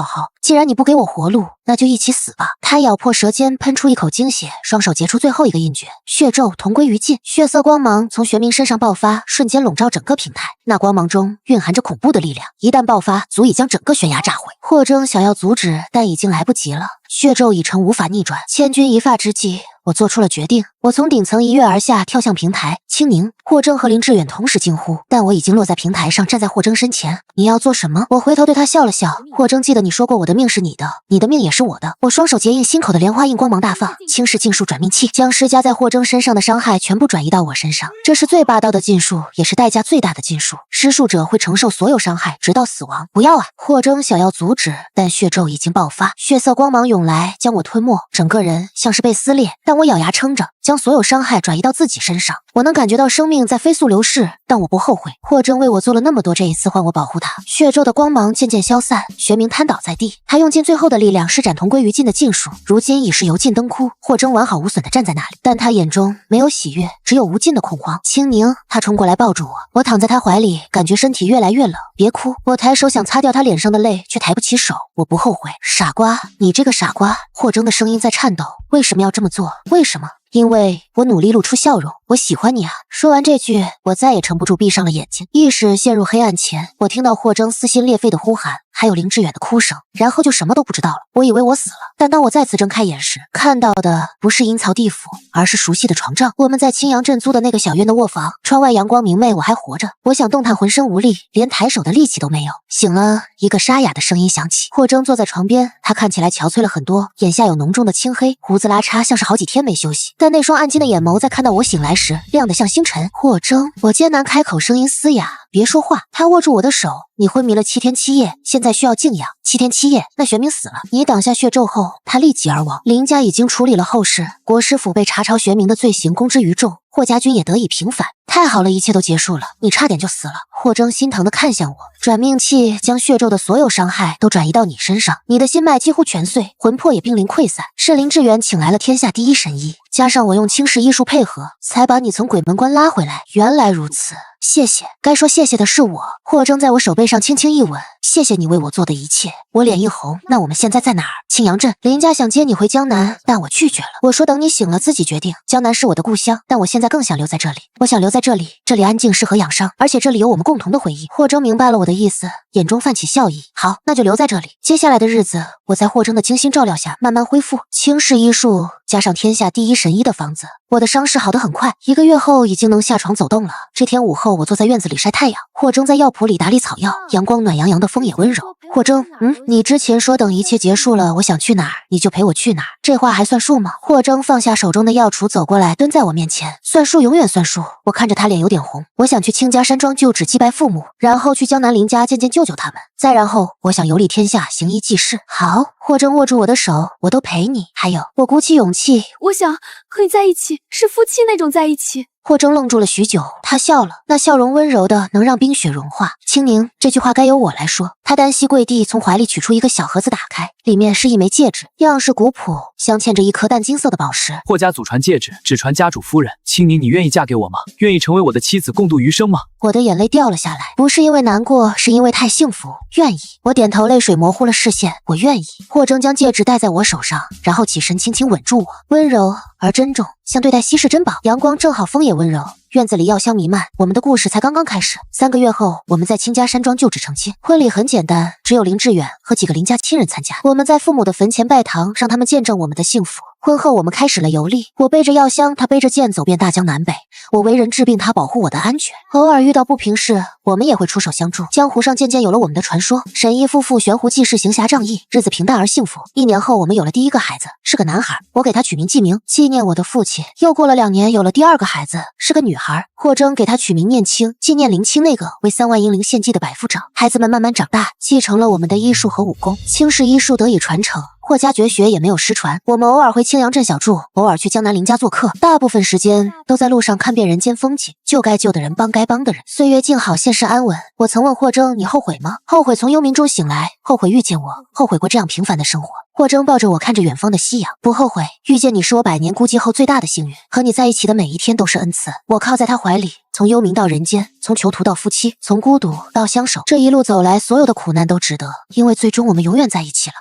既然你不给我活路，那就一起死吧。他咬破舌尖，喷出一口精血，双手结出最后一个印诀，血咒同归于尽。血色光芒从玄冥身上爆发，瞬间笼罩整个平台。那光芒中蕴含着恐怖的力量，一旦爆发，足以将整个悬崖炸毁。霍征想要阻止，但已经来不及了。血咒已成无法逆转，千钧一发之际，我做出了决定。我从顶层一跃而下，跳向平台。青宁、霍征和林志远同时惊呼，但我已经落在平台上，站在霍征身前。你要做什么？我回头对他笑了笑。霍征，记得你说过我的命是你的，你的命也是我的。我双手结印，心口的莲花印光芒大放，轻视禁术转命器，将施加在霍征身上的伤害全部转移到我身上。这是最霸道的禁术，也是代价最大的禁术。施术者会承受所有伤害，直到死亡。不要啊！霍征想要阻止，但血咒已经爆发，血色光芒涌来，将我吞没，整个人像是被撕裂。但我咬牙撑着，将所有伤害转移到自己身上。我能感觉到生命在飞速流逝，但我不后悔。霍征为我做了那么多，这一次换我保护他。血咒的光芒渐渐消散，玄冥瘫倒在地，他用尽最后的力量施展同归于尽的禁术，如今已是油尽灯枯。霍征完好无损地站在那里，但他眼中没有喜悦，只有无尽的恐慌。青宁，他冲过来抱住我，我躺在他怀里，感觉身体越来越冷。别哭！我抬手想擦掉他脸上的泪，却抬不起手。我不后悔。傻瓜，你这个傻瓜！霍征的声音在颤抖。为什么要这么做？为什么？因为我努力露出笑容，我喜欢你啊！说完这句，我再也撑不住，闭上了眼睛，意识陷入黑暗前，我听到霍征撕心裂肺的呼喊：还有林志远的哭声，然后就什么都不知道了。我以为我死了，但当我再次睁开眼时，看到的不是阴曹地府，而是熟悉的床帐。我们在青阳镇租的那个小院的卧房，窗外阳光明媚，我还活着。我想动弹，浑身无力，连抬手的力气都没有。醒了，一个沙哑的声音响起。霍征坐在床边，他看起来憔悴了很多，眼下有浓重的青黑，胡子拉碴，像是好几天没休息。但那双暗金的眼眸在看到我醒来时，亮得像星辰。霍征，我艰难开口，声音嘶哑。别说话。他握住我的手，你昏迷了7天7夜，现在需要静养。7天7夜，那玄冥死了。你挡下血咒后，他立即而亡。林家已经处理了后事，国师府被查抄玄冥的罪行公之于众，霍家军也得以平反。太好了，一切都结束了，你差点就死了。霍征心疼地看向我，转命器将血咒的所有伤害都转移到你身上，你的心脉几乎全碎，魂魄也濒临溃散。是林志远请来了天下第一神医，加上我用轻视医术配合，才把你从鬼门关拉回来。原来如此，谢谢。该说谢谢的是我。霍征在我手背上轻轻一吻，谢谢你为我做的一切。我脸一红，那我们现在在哪儿？青阳镇。林家想接你回江南，但我拒绝了。我说等你醒了自己决定。江南是我的故乡，但我现在更想留在这里。我想留在这里，这里安静，适合养伤，而且这里有我们共同的回忆。霍征明白了我的意思，眼中泛起笑意。好，那就留在这里。接下来的日子，我在霍征的精心照料下慢慢恢复。轻视医术加上天下第一神医的方子，我的伤势好得很快，1个月后已经能下床走动了。这天午后，我坐在院子里晒太阳，霍征在药铺里打理草药，阳光暖洋洋的，风也温柔。霍征，你之前说等一切结束了，我想去哪儿你就陪我去哪儿，这话还算数吗？霍征放下手中的药杵，走过来蹲在我面前，算数永远算数。我看着他脸有点红，我想去清家山庄旧址祭拜父母，然后去江南林家见见舅舅他们，再然后我想游历天下，行医济世。好，霍征握住我的手，我都陪你。还有，我鼓起勇气，我想和你在一起，是夫妻那种在一起。霍征愣住了许久，他笑了，那笑容温柔的能让冰雪融化。青宁，这句话该由我来说。他单膝跪地，从怀里取出一个小盒子，打开，里面是一枚戒指，样式古朴，镶嵌着一颗淡金色的宝石。霍家祖传戒指，只传家主夫人。青宁，你愿意嫁给我吗？愿意成为我的妻子，共度余生吗？我的眼泪掉了下来，不是因为难过，是因为太幸福。愿意。我点头，泪水模糊了视线。我愿意。霍征将戒指戴在我手上，然后起身轻轻吻住我，温柔而珍重，像对待稀世珍宝。阳光正好，风也温柔，院子里药香弥漫。我们的故事才刚刚开始。3个月后，我们在清家山庄旧址成亲。婚礼很简单，只有林志远和几个林家亲人参加。我们在父母的坟前拜堂，让他们见证我们的幸福。婚后我们开始了游历，我背着药箱，他背着剑，走遍大江南北。我为人治病，他保护我的安全。偶尔遇到不平事，我们也会出手相助。江湖上渐渐有了我们的传说，沈毅夫妇悬壶济世，行侠仗义，日子平淡而幸福。1年后，我们有了第一个孩子，是个男孩，我给他取名纪明，纪念我的父亲。又过了2年，有了第2个孩子，是个女孩，霍征给他取名念青，纪念林青那个为3万英灵献祭的百夫长。孩子们慢慢长大，继承了我们的医术和武功，青氏医术得以传承。霍家绝学也没有失传，我们偶尔回青阳镇小住，偶尔去江南林家做客，大部分时间都在路上看遍人间风景，救该救的人，帮该帮的人。岁月静好，现世安稳。我曾问霍征，你后悔吗？后悔从幽冥中醒来，后悔遇见我，后悔过这样平凡的生活。霍征抱着我，看着远方的夕阳，不后悔。遇见你是我100年孤寂后最大的幸运，和你在一起的每一天都是恩赐。我靠在他怀里，从幽冥到人间，从囚徒到夫妻，从孤独到相守，这一路走来，所有的苦难都值得，因为最终我们永远在一起了。